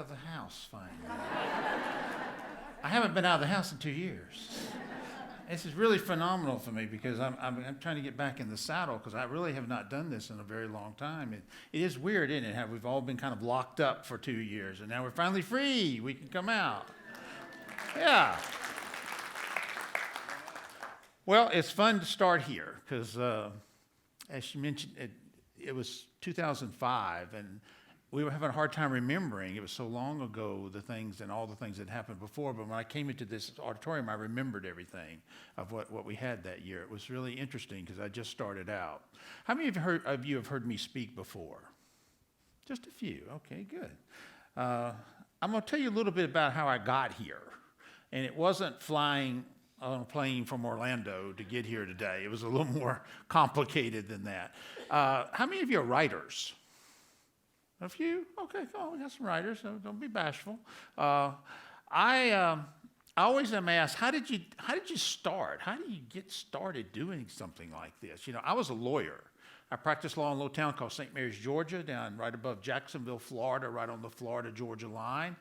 of the house finally. I haven't been out of the house in 2 years. This is really phenomenal for me because I'm trying to get back in the saddle because I really have not done this in a very long time. It is weird, isn't it, how we've all been kind of locked up for 2 years and now we're finally free. We can come out. Yeah. Well, it's fun to start here because, as you mentioned, it was 2005 and we were having a hard time remembering. It was so long ago, the things and all the things that happened before. But when I came into this auditorium, I remembered everything of what we had that year. It was really interesting because I just started out. How many of you have heard me speak before? Just a few. Okay, good. I'm going to tell you a little bit about how I got here. And it wasn't flying on a plane from Orlando to get here today. It was a little more complicated than that. How many of you are writers? A few? Okay, cool. We got some writers, so don't be bashful. I always am asked, how did you start? How do you get started doing something like this? You know, I was a lawyer. I practiced law in a little town called St. Mary's, Georgia, down right above Jacksonville, Florida, right on the Florida-Georgia line.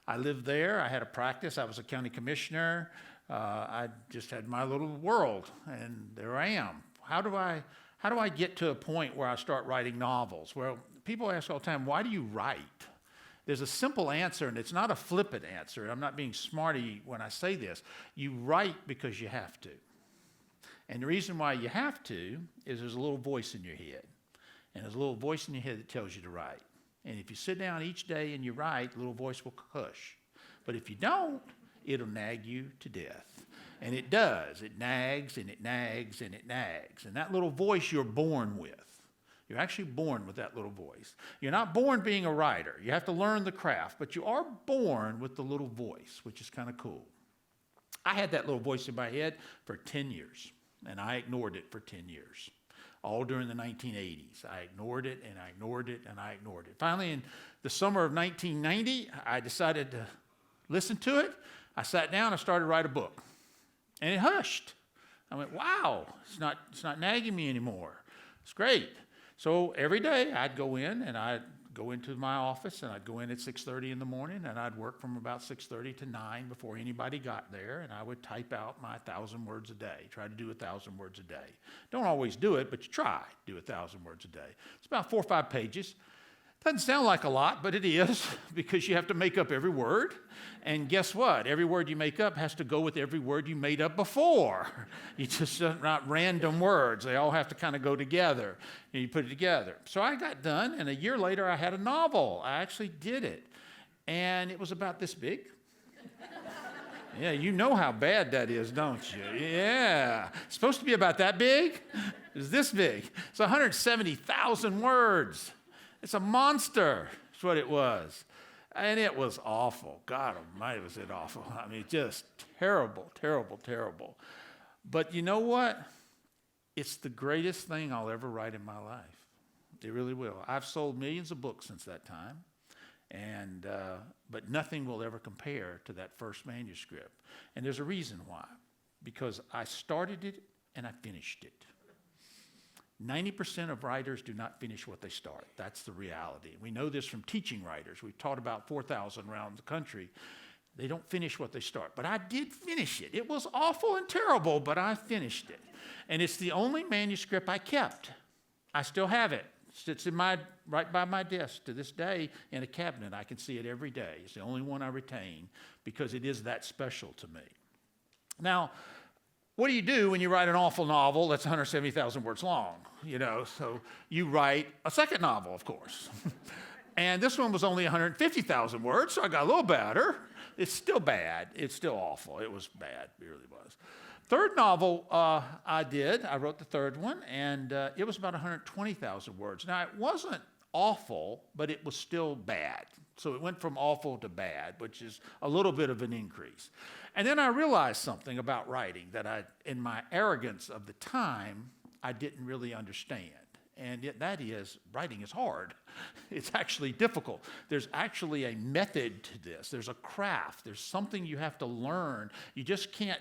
I lived there. I had a practice. I was a county commissioner. I just had my little world, and there I am. How do I get to a point where I start writing novels? Well, people ask all the time, why do you write? There's a simple answer, and it's not a flippant answer. I'm not being smarty when I say this. You write because you have to. And the reason why you have to is there's a little voice in your head. And there's a little voice in your head that tells you to write. And if you sit down each day and you write, the little voice will hush. But if you don't, it'll nag you to death. And it does. It nags and it nags and it nags. And that little voice you're born with. You're actually born with that little voice. You're not born being a writer. You have to learn the craft, but you are born with the little voice, which is kind of cool. I had that little voice in my head for 10 years, and I ignored it for 10 years. All during the 1980s. I ignored it, and I ignored it, and I ignored it. Finally, in the summer of 1990, I decided to listen to it. I sat down and started to write a book, and it hushed. I went, wow, it's not nagging me anymore. It's great. So every day I'd go in and I'd go into my office and I'd go in at 6:30 in the morning and I'd work from about 6:30 to 9 before anybody got there, and I would type out my 1,000 words a day, try to do 1,000 words a day. Don't always do it, but you try to do 1,000 words a day. It's about 4 or 5 pages. Doesn't sound like a lot, but it is because you have to make up every word. And guess what? Every word you make up has to go with every word you made up before. You just not random words. They all have to kind of go together. And you put it together. So I got done, and a year later I had a novel. I actually did it. And it was about this big. Yeah, you know how bad that is, don't you? Yeah. It's supposed to be about that big. It's this big. It's 170,000 words. It's a monster, is what it was. And it was awful. God almighty, was it awful. I mean, just terrible, terrible, terrible. But you know what? It's the greatest thing I'll ever write in my life. It really will. I've sold millions of books since that time, but nothing will ever compare to that first manuscript. And there's a reason why. Because I started it and I finished it. 90% of writers do not finish what they start. That's the reality. We know this from teaching writers. We've taught about 4,000 around the country. They don't finish what they start. But I did finish it. It was awful and terrible, but I finished it. And it's the only manuscript I kept. I still have it. It sits right by my desk to this day in a cabinet. I can see it every day. It's the only one I retain because it is that special to me. Now, what do you do when you write an awful novel that's 170,000 words long? You know, so you write a second novel, of course. And this one was only 150,000 words, so I got a little better. It's still bad. It's still awful. It was bad. It really was. Third novel I wrote the third one, and it was about 120,000 words. Now, it wasn't awful, but it was still bad. So it went from awful to bad, which is a little bit of an increase. And then I realized something about writing that in my arrogance of the time, I didn't really understand. And that is, writing is hard. It's actually difficult. There's actually a method to this. There's a craft. There's something you have to learn. You just can't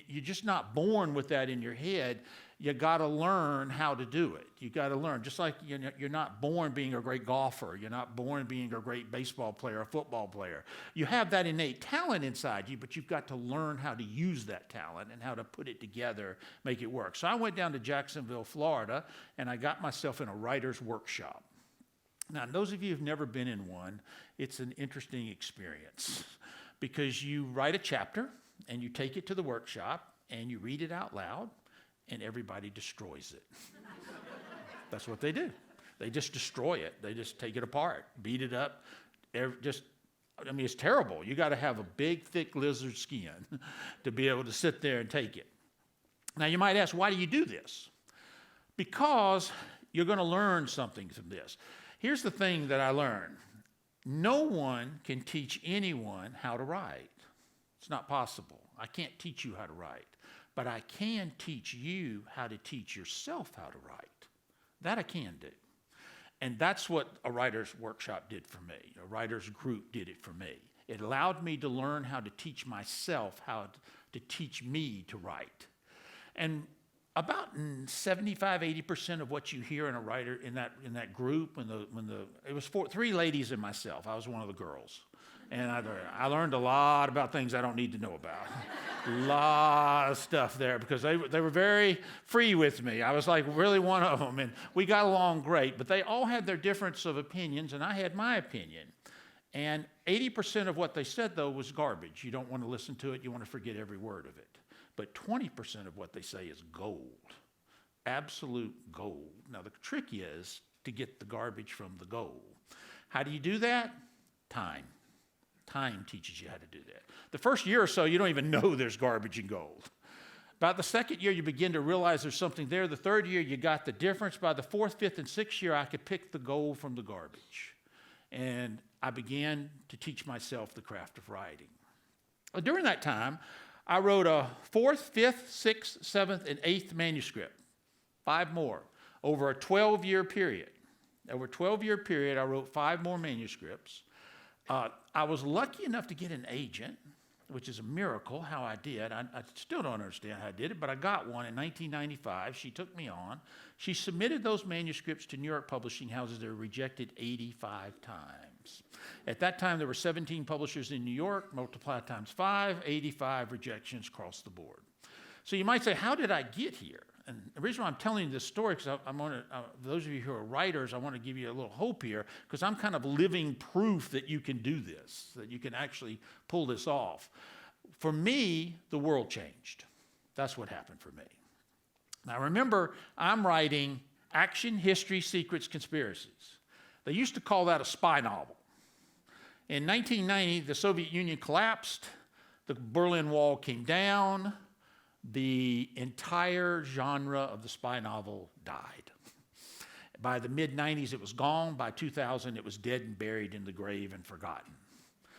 you're just not born with that in your head. You got to learn how to do it. You got to learn. Just like you're not born being a great golfer. You're not born being a great baseball player or football player. You have that innate talent inside you, but you've got to learn how to use that talent and how to put it together, make it work. So I went down to Jacksonville, Florida, and I got myself in a writer's workshop. Now, those of you who've never been in one, it's an interesting experience because you write a chapter and you take it to the workshop and you read it out loud and everybody destroys it. That's what they do. They just destroy it. They just take it apart, beat it up. It's terrible. You got to have a big, thick lizard skin to be able to sit there and take it. Now, you might ask, why do you do this? Because you're going to learn something from this. Here's the thing that I learned. No one can teach anyone how to write. It's not possible. I can't teach you how to write, but I can teach you how to teach yourself how to write. That I can do. And that's what a writer's workshop did for me. A writer's group did it for me. It allowed me to learn how to teach myself how to teach me to write. And about 75-80% of what you hear in a writer in that group, it was three ladies and myself. I was one of the girls, and I learned a lot about things I don't need to know about. A lot of stuff there because they were very free with me. I was like really one of them, and we got along great. But they all had their difference of opinions, and I had my opinion. And 80% of what they said though was garbage. You don't want to listen to it. You want to forget every word of it. But 20% of what they say is gold, absolute gold. Now, the trick is to get the garbage from the gold. How do you do that? Time. Time teaches you how to do that. The first year or so, you don't even know there's garbage and gold. About the second year, you begin to realize there's something there. The third year, you got the difference. By the fourth, fifth, and sixth year, I could pick the gold from the garbage. And I began to teach myself the craft of writing. During that time, I wrote a fourth, fifth, sixth, seventh, and eighth manuscript, 5 more, over a 12-year period. Over a 12-year period, I wrote 5 more manuscripts. I was lucky enough to get an agent, which is a miracle how I did. I still don't understand how I did it, but I got one in 1995. She took me on. She submitted those manuscripts to New York publishing houses. They were rejected 85 times. At that time, there were 17 publishers in New York. Multiply times 5, 85 rejections across the board. So you might say, how did I get here? And the reason why I'm telling you this story, because those of you who are writers, I want to give you a little hope here, because I'm kind of living proof that you can do this, that you can actually pull this off. For me, the world changed. That's what happened for me. Now remember, I'm writing action, history, secrets, conspiracies. They used to call that a spy novel. In 1990, the Soviet Union collapsed, the Berlin Wall came down, the entire genre of the spy novel died. By the mid-90s, it was gone. By 2000, it was dead and buried in the grave and forgotten.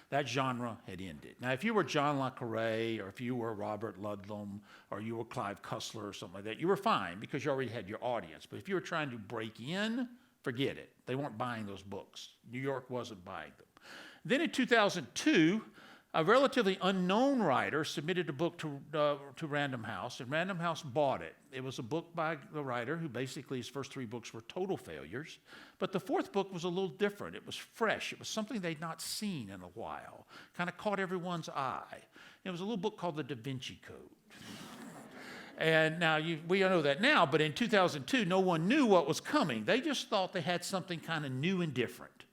That genre had ended. Now, if you were John le Carré, or if you were Robert Ludlum, or you were Clive Cussler or something like that, you were fine because you already had your audience. But if you were trying to break in, forget it. They weren't buying those books. New York wasn't buying them. Then in 2002, a relatively unknown writer submitted a book to Random House, and Random House bought it. It was a book by the writer who basically his first 3 books were total failures, but the 4th book was a little different. It was fresh. It was something they'd not seen in a while, kind of caught everyone's eye. It was a little book called the Da Vinci Code. And now we know that now, but in 2002, no one knew what was coming. They just thought they had something kind of new and different.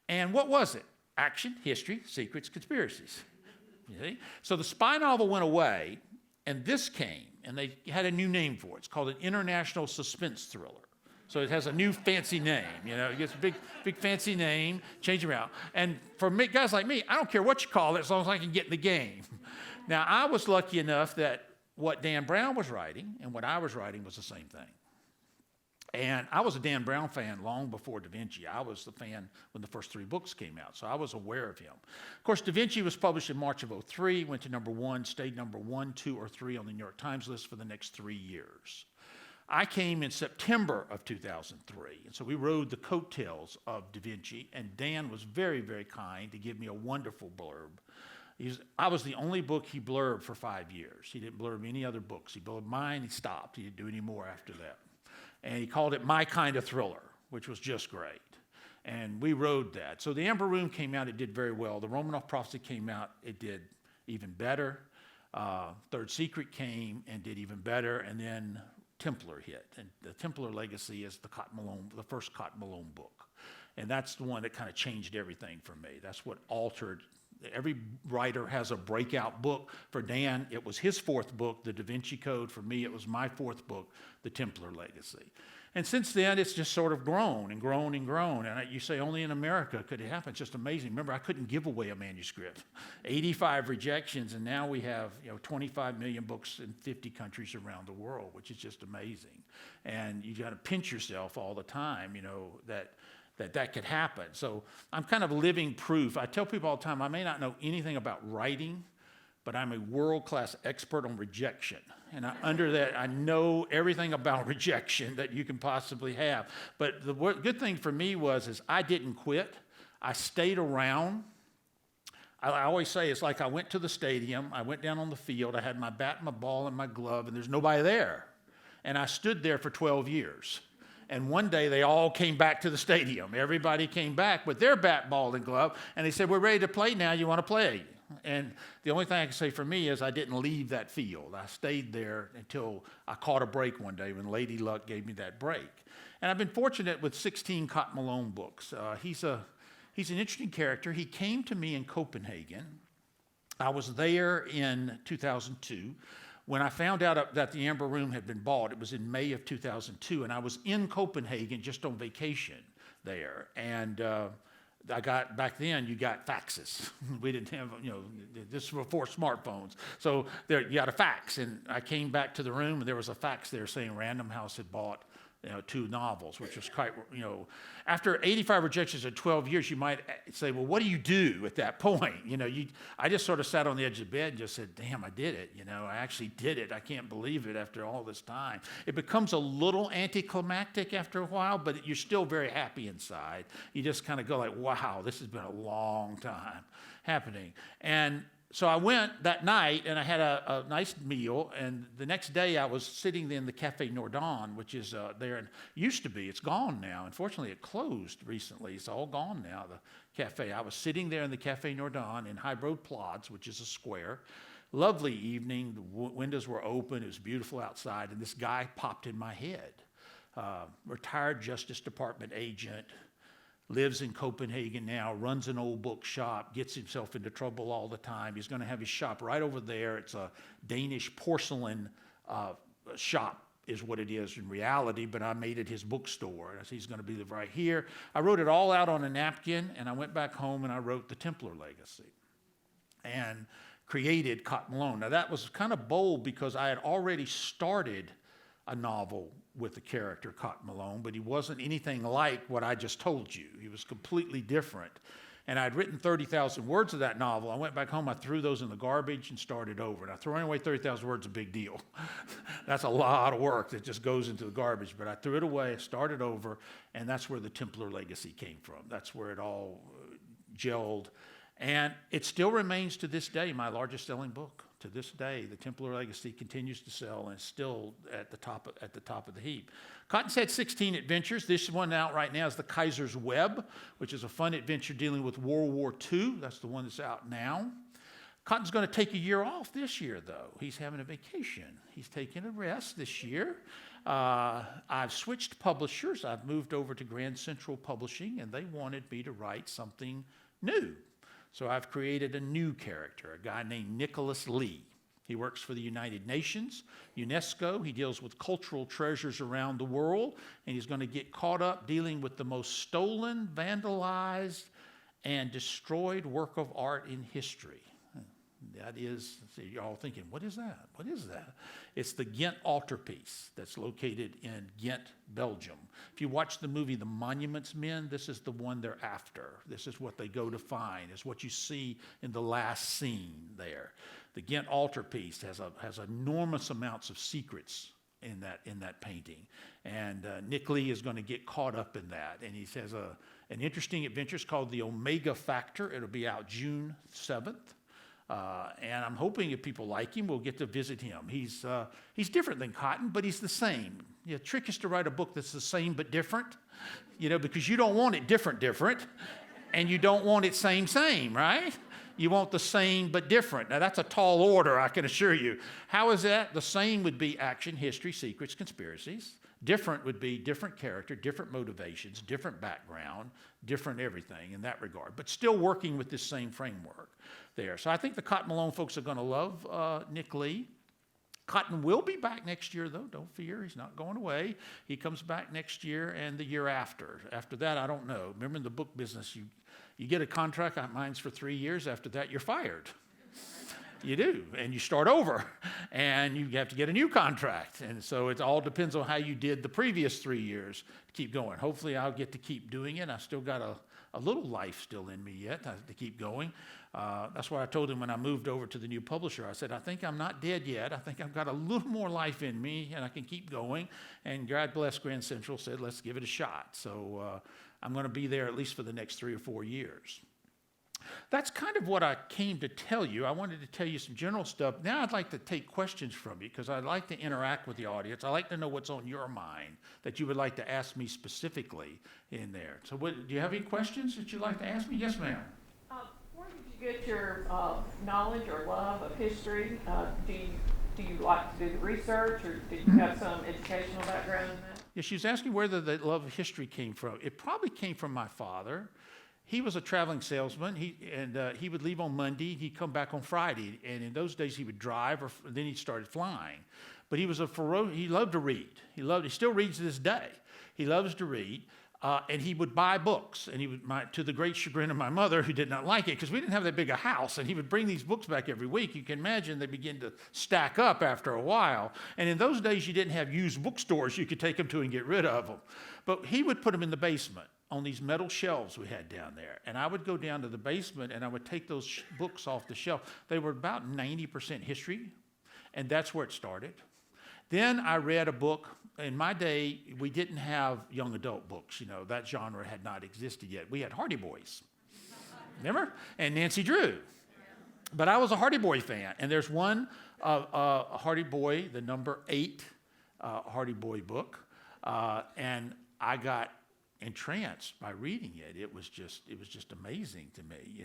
And what was it? Action, history, secrets, conspiracies. You see? So the spy novel went away, and this came, and they had a new name for it. It's called an international suspense thriller. So it has a new fancy name. You know, it gets a big fancy name, change it around. And for me, guys like me, I don't care what you call it as long as I can get in the game. Now, I was lucky enough that what Dan Brown was writing and what I was writing was the same thing. And I was a Dan Brown fan long before Da Vinci. I was the fan when the first 3 books came out, so I was aware of him. Of course, Da Vinci was published in March of 2003, went to number 1, stayed number 1, 2, or 3 on the New York Times list for the next 3 years. I came in September of 2003, and so we rode the coattails of Da Vinci, and Dan was very, very kind to give me a wonderful blurb I was the only book he blurbed for 5 years. He didn't blurb any other books. He blurbed mine, he stopped. He didn't do any more after that. And he called it My Kind of Thriller, which was just great. And we rode that. So the Amber Room came out, it did very well. The Romanov Prophecy came out, it did even better. Third Secret came and did even better. And then Templar hit. And the Templar Legacy is the first Cotton Malone book. And that's the one that kind of changed everything for me. That's what altered. Every writer has a breakout book. For Dan, it was his fourth book, the Vinci Code. For me, it was my fourth book, the Templar Legacy. And since then, it's just sort of grown and grown and grown. And you say only in America could it happen. It's just amazing. Remember, I couldn't give away a manuscript. 85 rejections, and now we have 25 million books in 50 countries around the world, which is just amazing. And you got to pinch yourself all the time, that could happen. So I'm kind of living proof. I tell people all the time, I may not know anything about writing, but I'm a world-class expert on rejection. And under that, I know everything about rejection that you can possibly have. But the good thing for me is I didn't quit. I stayed around. I always say it's like I went to the stadium, I went down on the field, I had my bat, my ball, and my glove, and there's nobody there. And I stood there for 12 years. And one day they all came back to the stadium. Everybody came back with their bat, ball, and glove, and they said, "We're ready to play now, you want to play?" And the only thing I can say for me is I didn't leave that field. I stayed there until I caught a break one day when Lady Luck gave me that break. And I've been fortunate with 16 Cotton Malone books. He's an interesting character. He came to me in Copenhagen. I was there in 2002. When I found out that the Amber Room had been bought, it was in May of 2002, and I was in Copenhagen just on vacation there. And back then, you got faxes. We didn't have, this was before smartphones. So you got a fax, and I came back to the room, and there was a fax there saying Random House had bought 2 novels, which was quite, after 85 rejections in 12 years, you might say, well, what do you do at that point? I just sort of sat on the edge of the bed and just said, damn, I did it. I actually did it. I can't believe it after all this time. It becomes a little anticlimactic after a while, but you're still very happy inside. You just kind of go like, wow, this has been a long time happening. And so I went that night, and I had a nice meal, and the next day I was sitting in the Café Nordon, which is there, and used to be. It's gone now. Unfortunately, it closed recently. It's all gone now, the cafe. I was sitting there in the Café Nordon in High Road Plods, which is a square. Lovely evening. The windows were open. It was beautiful outside, and this guy popped in my head. Retired Justice Department agent, lives in Copenhagen now, runs an old bookshop, gets himself into trouble all the time. He's going to have his shop right over there. It's a Danish porcelain shop is what it is in reality, but I made it his bookstore. He's going to be right here. I wrote it all out on a napkin, and I went back home and I wrote the Templar Legacy and created Cotton Malone. Now, that was kind of bold because I had already started a novel with the character Cotton Malone, but he wasn't anything like what I just told you. He was completely different. And I'd written 30,000 words of that novel. I went back home, I threw those in the garbage and started over. Now, throwing away 30,000 words is a big deal. That's a lot of work that just goes into the garbage. But I threw it away, started over, and that's where the Templar Legacy came from. That's where it all gelled. And it still remains to this day my largest selling book. To this day, the Templar Legacy continues to sell and is still at the top of the heap. Cotton's had 16 adventures. This one out right now is the Kaiser's Web, which is a fun adventure dealing with World War II. That's the one that's out now. Cotton's going to take a year off this year, though. He's having a vacation. He's taking a rest this year. I've switched publishers. I've moved over to Grand Central Publishing, and they wanted me to write something new. So I've created a new character, a guy named Nicholas Lee. He works for the United Nations, UNESCO. He deals with cultural treasures around the world, and he's going to get caught up dealing with the most stolen, vandalized, and destroyed work of art in history. That is, you're all thinking, what is that? What is that? It's the Ghent altarpiece that's located in Ghent, Belgium. If you watch the movie The Monuments Men, this is the one they're after. This is what they go to find. It's what you see in the last scene there. The Ghent altarpiece has enormous amounts of secrets in that painting. And Nick Lee is going to get caught up in that. And he has an interesting adventure. It's called The Omega Factor. It'll be out June 7th. And I'm hoping if people like him, we'll get to visit him. He's different than Cotton, but he's the same. The trick is to write a book that's the same but different, because you don't want it different, and you don't want it same, right? You want the same but different. Now, that's a tall order, I can assure you. How is that? The same would be action, history, secrets, conspiracies. Different would be different character, different motivations, different background, different everything in that regard, but still working with this same framework there. So I think the Cotton Malone folks are going to love Nick Lee. Cotton will be back next year, though. Don't fear. He's not going away. He comes back next year and the year after. After that, I don't know. Remember, in the book business, you get a contract. Mine's for 3 years. After that, you're fired. You do, and you start over, and you have to get a new contract. And so it all depends on how you did the previous 3 years to keep going. Hopefully, I'll get to keep doing it. I still got a little life still in me yet to keep going. That's why I told him when I moved over to the new publisher, I said, I think I'm not dead yet. I think I've got a little more life in me, and I can keep going. And God bless Grand Central said, let's give it a shot. So I'm going to be there at least for the next 3 or 4 years. That's kind of what I came to tell you. I wanted to tell you some general stuff. Now I'd like to take questions from you because I'd like to interact with the audience. I like to know what's on your mind that you would like to ask me specifically in there. So do you have any questions that you'd like to ask me? Yes, ma'am. Where did you get your knowledge or love of history? Do you like to do the research, or did you have some educational background in that? Yeah, she was asking where the love of history came from. It probably came from my father. He was a traveling salesman. He would leave on Monday. He'd come back on Friday. And in those days, he would drive, or then he started flying. But he loved to read. He still reads to this day. He loves to read. And he would buy books. And to the great chagrin of my mother, who did not like it, because we didn't have that big a house. And he would bring these books back every week. You can imagine they begin to stack up after a while. And in those days, you didn't have used bookstores you could take them to and get rid of them. But he would put them in the basement on these metal shelves we had down there. And I would go down to the basement and I would take those books off the shelf. They were about 90% history, and that's where it started. Then I read a book. In my day, we didn't have young adult books. That genre had not existed yet. We had Hardy Boys, remember? And Nancy Drew. But I was a Hardy Boy fan. And there's one Hardy Boy, the number 8 Hardy Boy book. And I got entranced by reading it. It was just amazing to me,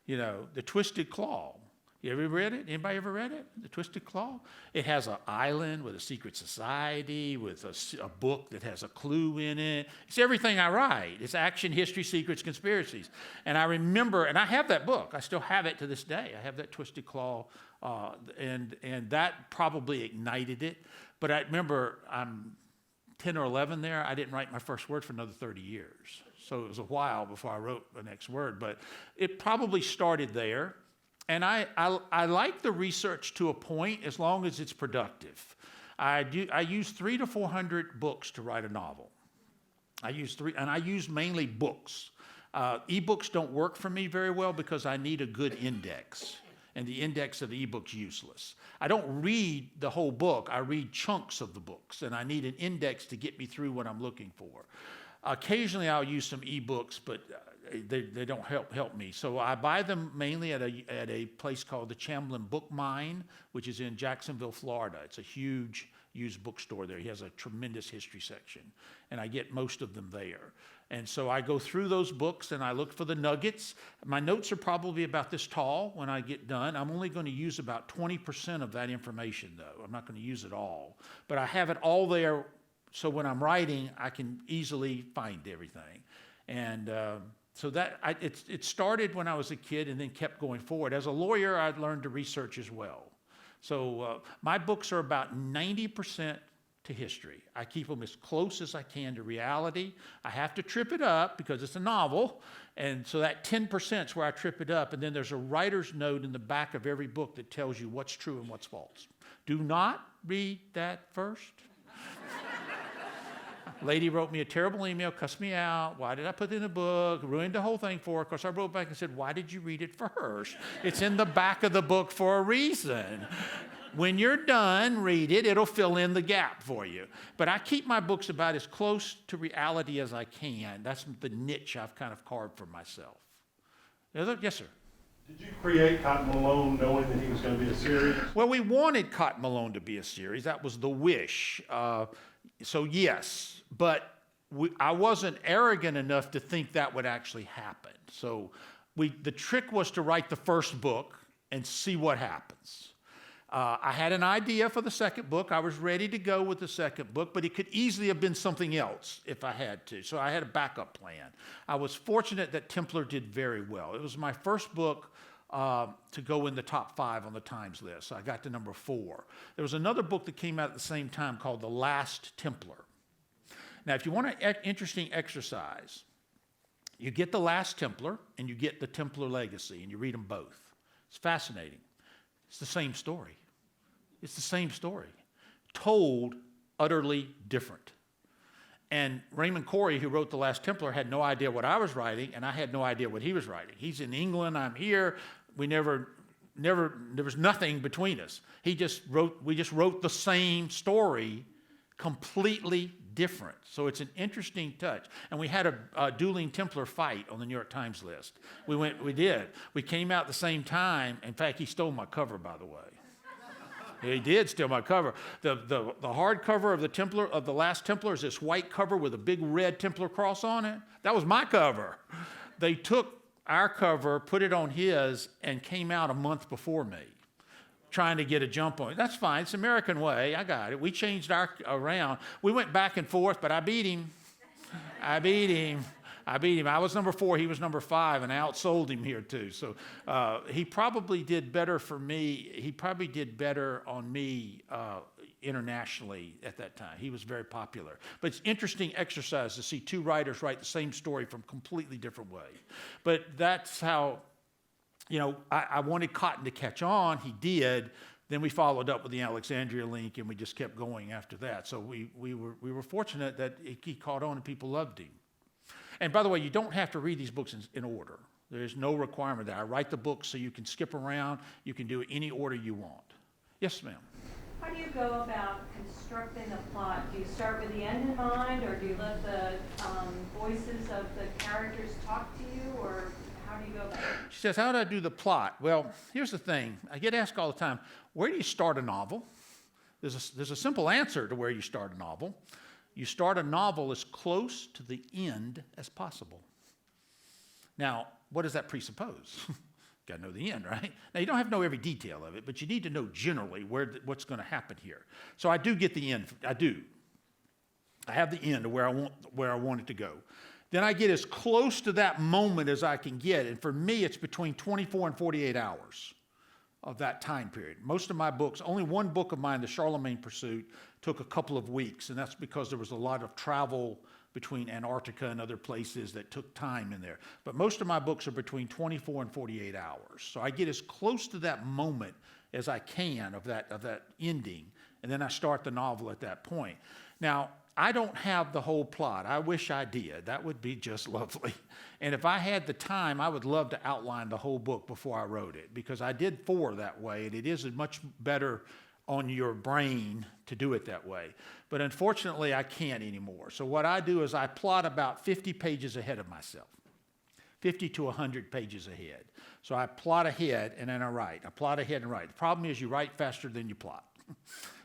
The Twisted Claw. You ever read it? Anybody ever read it? The Twisted Claw? It has an island with a secret society, with a book that has a clue in it. It's everything I write. It's action, history, secrets, conspiracies. And I remember, and I have that book. I still have it to this day. I have that Twisted Claw, and that probably ignited it. But I remember I'm 10 or 11 there. I didn't write my first word for another 30 years. So it was a while before I wrote the next word. But it probably started there. And I like the research to a point as long as it's productive. I use 300 to 400 books to write a novel. I use mainly books. eBooks don't work for me very well because I need a good index. And the index of the eBook's useless. I don't read the whole book. I read chunks of the books, and I need an index to get me through what I'm looking for. Occasionally, I'll use some eBooks, but they don't help me. So I buy them mainly at a place called the Chamblin Book Mine, which is in Jacksonville, Florida. It's a huge used bookstore there. He has a tremendous history section, and I get most of them there. And so I go through those books and I look for the nuggets. My notes are probably about this tall when I get done. I'm only going to use about 20% of that information, though. I'm not going to use it all. But I have it all there, so when I'm writing, I can easily find everything. And so it started when I was a kid and then kept going forward. As a lawyer, I learned to research as well. So my books are about 90% to history. I keep them as close as I can to reality. I have to trip it up because it's a novel, and so that 10% is where I trip it up, and then there's a writer's note in the back of every book that tells you what's true and what's false. Do not read that first. Lady wrote me a terrible email, cussed me out. Why did I put it in the book? Ruined the whole thing for her. Of course, I wrote back and said, why did you read it first? It's in the back of the book for a reason. When you're done, read it. It'll fill in the gap for you. But I keep my books about as close to reality as I can. That's the niche I've kind of carved for myself. Yes, sir. Did you create Cotton Malone knowing that he was going to be a series? Well, we wanted Cotton Malone to be a series. That was the wish. So yes, but I wasn't arrogant enough to think that would actually happen. So the trick was to write the first book and see what happens. I had an idea for the second book. I was ready to go with the second book, but it could easily have been something else if I had to. So I had a backup plan. I was fortunate that Templar did very well. It was my first book to go in the top 5 on the Times list. So I got to number 4. There was another book that came out at the same time called The Last Templar. Now, if you want an interesting exercise, you get The Last Templar and you get The Templar Legacy, and you read them both. It's fascinating. It's the same story. It's the same story, told utterly different. And Raymond Corey, who wrote The Last Templar, had no idea what I was writing, and I had no idea what he was writing. He's in England, I'm here. There was nothing between us. We just wrote the same story, completely different. So it's an interesting touch. And we had a dueling Templar fight on the New York Times list. We did. We came out at the same time. In fact, he stole my cover, by the way. He did steal my cover. The hardcover of The Last Templar is this white cover with a big red Templar cross on it. That was my cover. They took our cover, put it on his, and came out a month before me, trying to get a jump on it. That's fine. It's the American way. I got it. We changed our around. We went back and forth, but I beat him. I was number 4, he was number 5, and I outsold him here too. So he probably did better for me. He probably did better on me internationally at that time. He was very popular. But it's interesting exercise to see 2 writers write the same story from completely different ways. But that's how, I wanted Cotton to catch on. He did. Then we followed up with the Alexandria link, and we just kept going after that. So we were fortunate that he caught on and people loved him. And by the way, you don't have to read these books in order. There's no requirement that I write the book so you can skip around. You can do it any order you want. Yes, ma'am. How do you go about constructing a plot? Do you start with the end in mind, or do you let the voices of the characters talk to you, or how do you go about it? She says, how do I do the plot? Well, here's the thing. I get asked all the time, where do you start a novel? There's a simple answer to where you start a novel. You start a novel as close to the end as possible. Now, what does that presuppose? Got to know the end, right? Now, you don't have to know every detail of it, but you need to know generally what's going to happen here. So I do get the end. I do. I have the end of where I want it to go. Then I get as close to that moment as I can get, and for me, it's between 24 and 48 hours of that time period. Most of my books, only one book of mine, The Charlemagne Pursuit, took a couple of weeks, and that's because there was a lot of travel between Antarctica and other places that took time in there. But most of my books are between 24 and 48 hours. So I get as close to that moment as I can of that ending, and then I start the novel at that point. Now, I don't have the whole plot. I wish I did. That would be just lovely. And if I had the time, I would love to outline the whole book before I wrote it, because I did 4 that way, and it is much better on your brain to do it that way. But unfortunately, I can't anymore. So what I do is I plot about 50 pages ahead of myself, 50 to 100 pages ahead. So I plot ahead, and then I write. I plot ahead and write. The problem is you write faster than you plot.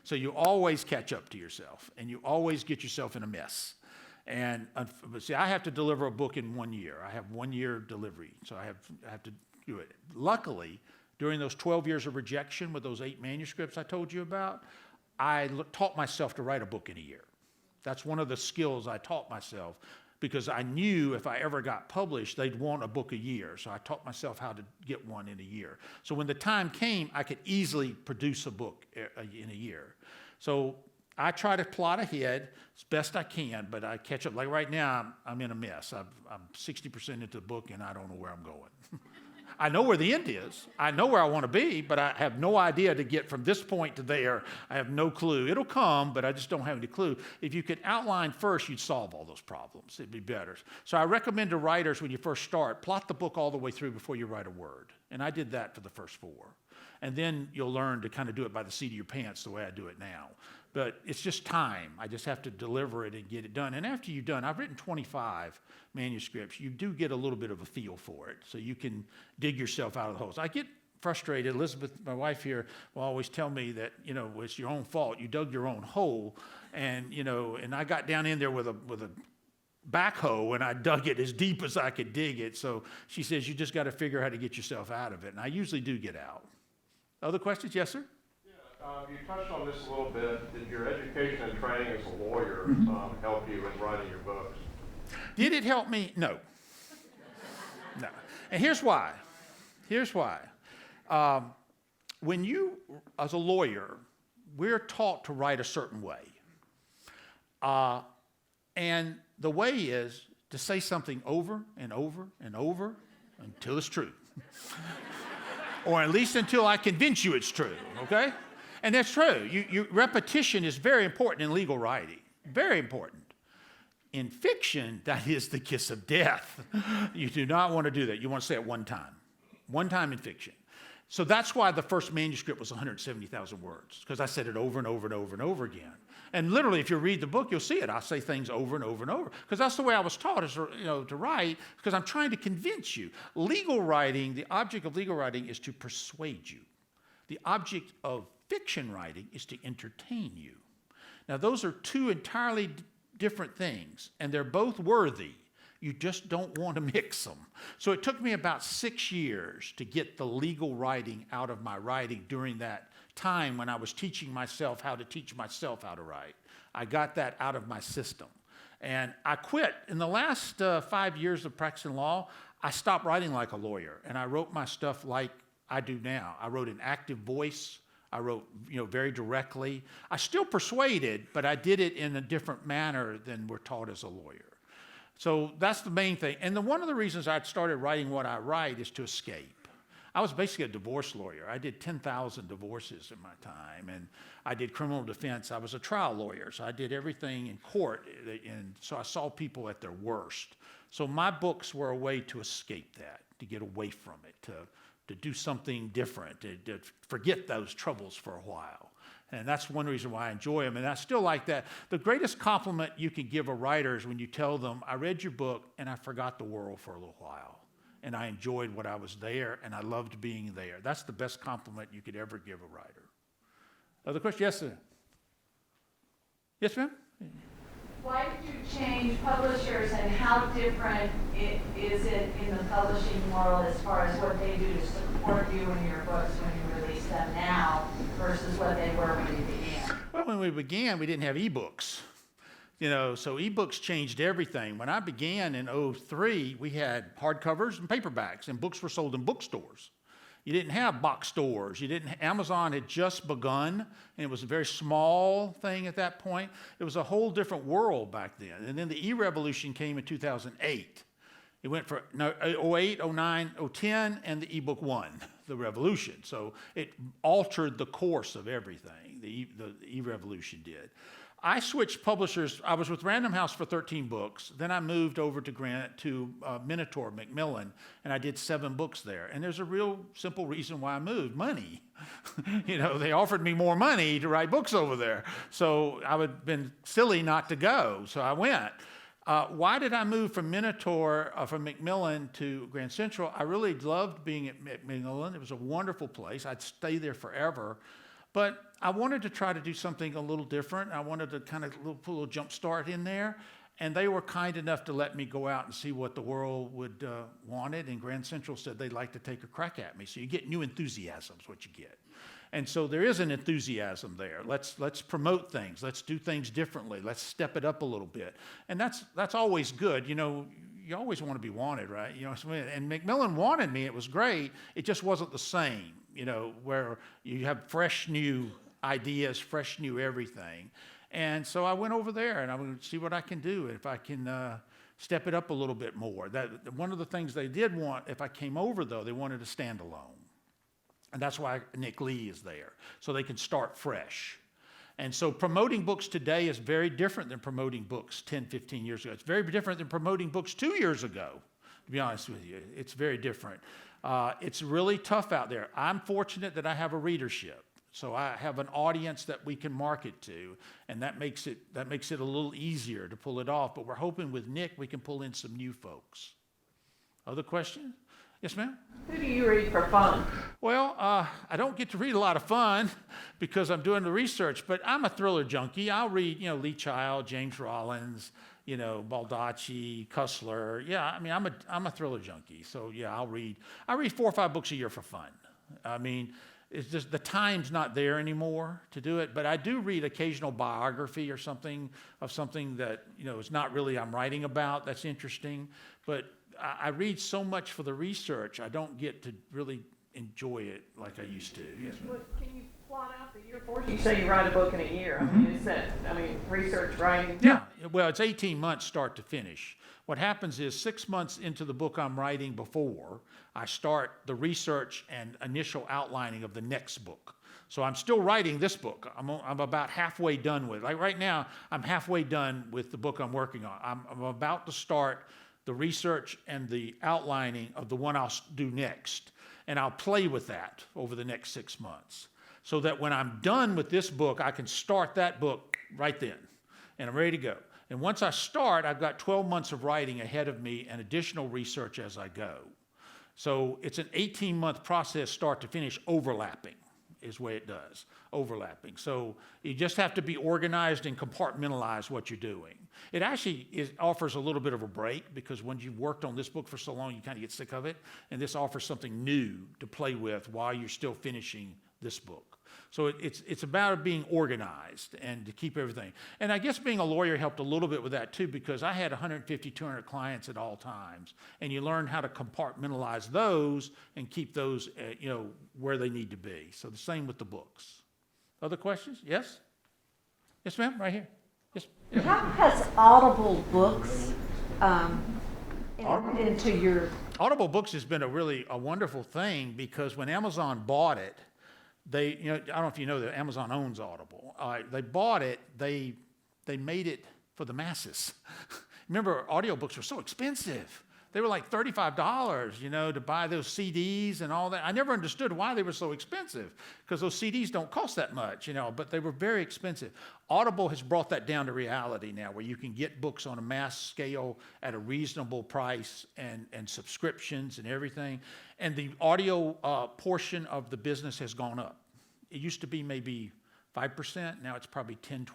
So you always catch up to yourself, and you always get yourself in a mess. And see, I have to deliver a book in 1 year. I have 1 year delivery, so I have to do it. Luckily, during those 12 years of rejection with those 8 manuscripts I told you about, I taught myself to write a book in a year. That's one of the skills I taught myself, because I knew if I ever got published, they'd want a book a year. So I taught myself how to get one in a year. So when the time came, I could easily produce a book in a year. So I try to plot ahead as best I can, but I catch up. Like right now, I'm in a mess. I'm 60% into the book, and I don't know where I'm going. I know where the end is. I know where I want to be, but I have no idea to get from this point to there. I have no clue. It'll come, but I just don't have any clue. If you could outline first, you'd solve all those problems. It'd be better. So I recommend to writers, when you first start, plot the book all the way through before you write a word. And I did that for the first 4. And then you'll learn to kind of do it by the seat of your pants the way I do it now. But it's just time. I just have to deliver it and get it done. And after you've done, I've written 25 manuscripts. You do get a little bit of a feel for it, so you can dig yourself out of the holes. I get frustrated. Elizabeth, my wife here, will always tell me that, it's your own fault. You dug your own hole. And, and I got down in there with a backhoe and I dug it as deep as I could dig it. So she says, you just got to figure out how to get yourself out of it. And I usually do get out. Other questions? Yes, sir? You touched on this a little bit. Did your education and training as a lawyer help you in writing your books? Did it help me? No. No. And here's why. When you, as a lawyer, we're taught to write a certain way. And the way is to say something over and over and over until it's true. Or at least until I convince you it's true, okay? And that's true. Repetition is very important in legal writing, very important. In fiction, that is the kiss of death. You do not want to do that. You want to say it one time in fiction. So that's why the first manuscript was 170,000 words, because I said it over and over and over and over again. And literally, if you read the book, you'll see it. I say things over and over and over, because that's the way I was taught, is to write, because I'm trying to convince you. Legal writing, the object of legal writing is to persuade you. The object of fiction writing is to entertain you. Now, those are two entirely different things, and they're both worthy. You just don't want to mix them. So it took me about 6 years to get the legal writing out of my writing during that time when I was teaching myself how to teach myself how to write. I got that out of my system. And I quit. In the last 5 years of practicing law, I stopped writing like a lawyer, and I wrote my stuff like I do now. I wrote in active voice. I wrote, very directly. I still persuaded, but I did it in a different manner than we're taught as a lawyer. So that's the main thing. And one of the reasons I started writing what I write is to escape. I was basically a divorce lawyer. I did 10,000 divorces in my time, and I did criminal defense. I was a trial lawyer, so I did everything in court, and so I saw people at their worst. So my books were a way to escape that, to get away from it, to do something different, to forget those troubles for a while. And that's one reason why I enjoy them. And I still like that. The greatest compliment you can give a writer is when you tell them, I read your book and I forgot the world for a little while. And I enjoyed what I was there and I loved being there. That's the best compliment you could ever give a writer. Other questions? Yes, sir. Yes, ma'am? Why did you change publishers, and how different is it in the publishing world as far as what they do to support you in your books when you release them now versus what they were when you began? Well, when we began, we didn't have eBooks. So eBooks changed everything. When I began in 2003, we had hardcovers and paperbacks, and books were sold in bookstores. You didn't have box stores. Amazon had just begun, and it was a very small thing at that point. It was a whole different world back then. And then the e-revolution came in 2008. It went for 08, 09, 010, and the ebook won the revolution. So it altered the course of everything. The e-revolution did. I switched publishers. I was with Random House for 13 books. Then I moved over to Minotaur Macmillan, and I did 7 books there. And there's a real simple reason why I moved: money. They offered me more money to write books over there. So I would have been silly not to go. So I went. Why did I move from from Macmillan to Grand Central? I really loved being at Macmillan. It was a wonderful place. I'd stay there forever. But I wanted to try to do something a little different. I wanted to kind of put a little jump start in there. And they were kind enough to let me go out and see what the world would wanted. And Grand Central said they'd like to take a crack at me. So you get new enthusiasm is what you get. And so there is an enthusiasm there. Let's promote things. Let's do things differently. Let's step it up a little bit. And that's always good. You always want to be wanted, right? And Macmillan wanted me. It was great. It just wasn't the same. Where you have fresh new ideas, fresh new everything. And so I went over there and I would see what I can do, if I can step it up a little bit more. One of the things they did want, if I came over though, they wanted to stand alone. And that's why Nick Lee is there, so they can start fresh. And so promoting books today is very different than promoting books 10, 15 years ago. It's very different than promoting books 2 years ago, to be honest with you. It's very different. It's really tough out there. I'm fortunate that I have a readership. So I have an audience that we can market to, and that makes it a little easier to pull it off. But we're hoping with Nick we can pull in some new folks. Other questions? Yes, ma'am? Who do you read for fun? Well, I don't get to read a lot of fun because I'm doing the research, but I'm a thriller junkie. I'll read, Lee Child, James Rollins, Baldacci, Cussler. Yeah, I mean, I'm a thriller junkie. So yeah, I read 4 or 5 books a year for fun. I mean, it's just the time's not there anymore to do it, but I do read occasional biography or something that, it's not really I'm writing about. That's interesting, but I read so much for the research, I don't get to really enjoy it like I used to. Yes, ma'am. Well, can you plot out the year for us? You say you write a book in a year. I mean, is that, research writing? Yeah, well, it's 18 months start to finish. What happens is 6 months into the book I'm writing before, I start the research and initial outlining of the next book. So I'm still writing this book. I'm about halfway done with it. Like right now, I'm halfway done with the book I'm working on. I'm about to start the research and the outlining of the one I'll do next. And I'll play with that over the next 6 months. So that when I'm done with this book, I can start that book right then. And I'm ready to go. And once I start, I've got 12 months of writing ahead of me and additional research as I go. So it's an 18-month process start to finish, overlapping is the way it does, overlapping. So you just have to be organized and compartmentalize what you're doing. It actually offers a little bit of a break because when you've worked on this book for so long, you kind of get sick of it. And this offers something new to play with while you're still finishing this book. So it's about being organized and to keep everything. And I guess being a lawyer helped a little bit with that too, because I had 150, 200 clients at all times. And you learn how to compartmentalize those and keep those, where they need to be. So the same with the books. Other questions? Yes? Yes, ma'am, right here. Yes. Yeah. How has Audible books into your... Audible Books has been a wonderful thing because when Amazon bought it, I don't know if you know that Amazon owns Audible. They bought it, they made it for the masses. Remember, audiobooks were so expensive. They were like $35, to buy those CDs and all that. I never understood why they were so expensive because those CDs don't cost that much, but they were very expensive. Audible has brought that down to reality now where you can get books on a mass scale at a reasonable price and subscriptions and everything. And the audio portion of the business has gone up. It used to be maybe 5%. Now it's probably 10,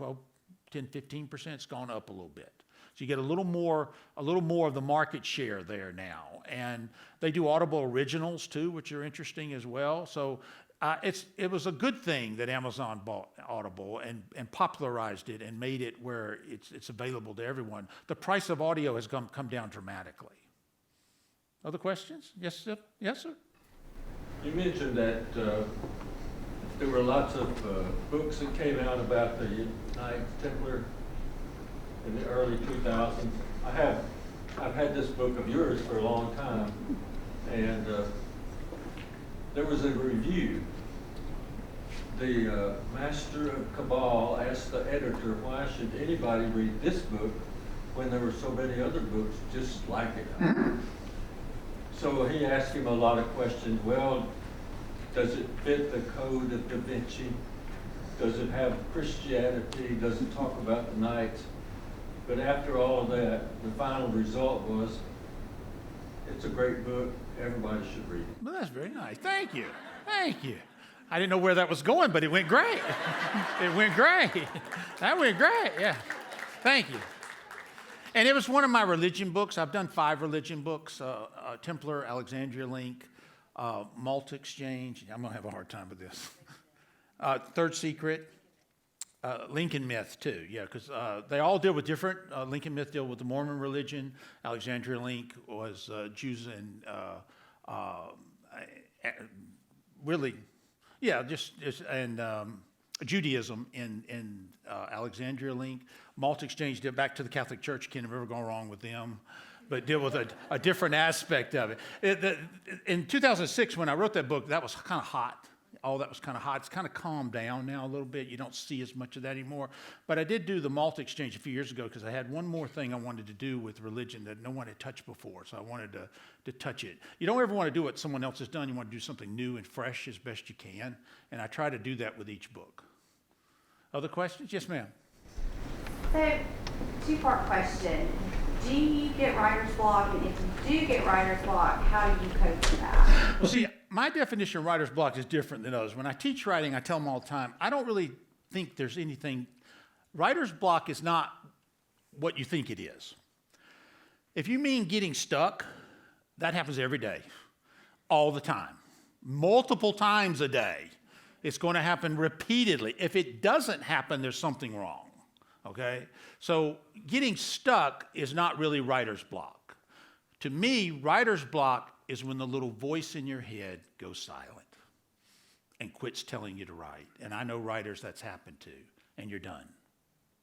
15%. It's gone up a little bit. So you get a little more of the market share there now. And they do Audible originals too, which are interesting as well. So it was a good thing that Amazon bought Audible and popularized it and made it where it's available to everyone. The price of audio has come down dramatically. Other questions? Yes, sir? Yes, sir? You mentioned that there were lots of books that came out about the Knights Templar in the early 2000s. I've had this book of yours for a long time, and there was a review. The Master of Cabal asked the editor, why should anybody read this book when there were so many other books just like it? So he asked him a lot of questions. Well, does it fit the code of Da Vinci? Does it have Christianity? Does it talk about the knights? But after all of that, the final result was, it's a great book. Everybody should read it. Well, that's very nice. Thank you. Thank you. I didn't know where that was going, but it went great. It went great. That went great, yeah. Thank you. And it was one of my religion books. I've done 5 religion books, Templar, Alexandria Link, Malta Exchange. I'm going to have a hard time with this. Third Secret, Lincoln Myth, too. Yeah, because they all deal with different. Lincoln Myth deal with the Mormon religion. Alexandria Link was Jews and really, yeah, just and Judaism in Alexandria Link. Malta Exchange did back to the Catholic Church. Can't have ever gone wrong with them, but deal with a different aspect of it. In 2006, when I wrote that book, that was kind of hot. all that was kind of hot. It's kind of calmed down now a little bit. You don't see as much of that anymore. But I did do the Malta Exchange a few years ago because I had one more thing I wanted to do with religion that no one had touched before, so I wanted to touch it. You don't ever want to do what someone else has done. You want to do something new and fresh as best you can, and I try to do that with each book. Other questions? Yes, ma'am. So, two-part question. Do you get writer's block? And if you do get writer's block, how do you cope with that? Well, see, my definition of writer's block is different than others. When I teach writing, I tell them all the time, I don't really think there's anything. Writer's block is not what you think it is. If you mean getting stuck, that happens every day, all the time, multiple times a day. It's going to happen repeatedly. If it doesn't happen, there's something wrong. Okay? So getting stuck is not really writer's block. To me, writer's block is when the little voice in your head goes silent and quits telling you to write. And I know writers that's happened to, and you're done.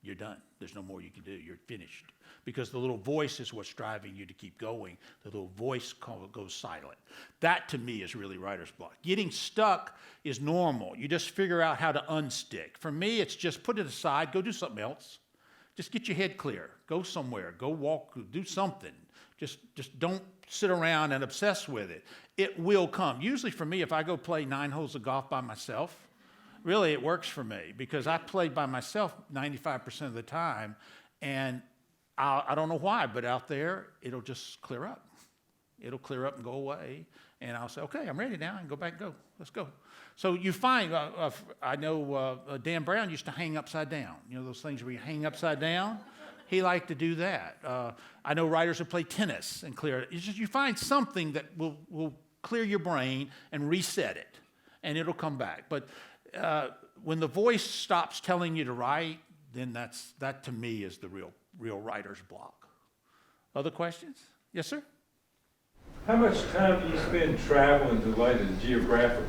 You're done. There's no more you can do. You're finished. Because the little voice is what's driving you to keep going. The little voice goes silent. That, to me, is really writer's block. Getting stuck is normal. You just figure out how to unstick. For me, it's just put it aside. Go do something else. Just get your head clear. Go somewhere. Go walk. Do something. Just don't sit around and obsess with it. It will come. Usually for me, if I go play 9 holes of golf by myself, really it works for me because I play by myself 95% of the time, and I don't know why, but out there, it'll just clear up. It'll clear up and go away, and I'll say, okay, I'm ready now, and go back and go. Let's go. So you find, I know Dan Brown used to hang upside down. You know those things where you hang upside down? He liked to do that. I know writers who play tennis and clear it. It's just you find something that will clear your brain and reset it, and it'll come back. But when the voice stops telling you to write, then that to me is the real writer's block. Other questions? Yes, sir? How much time do you spend traveling to like the geographical?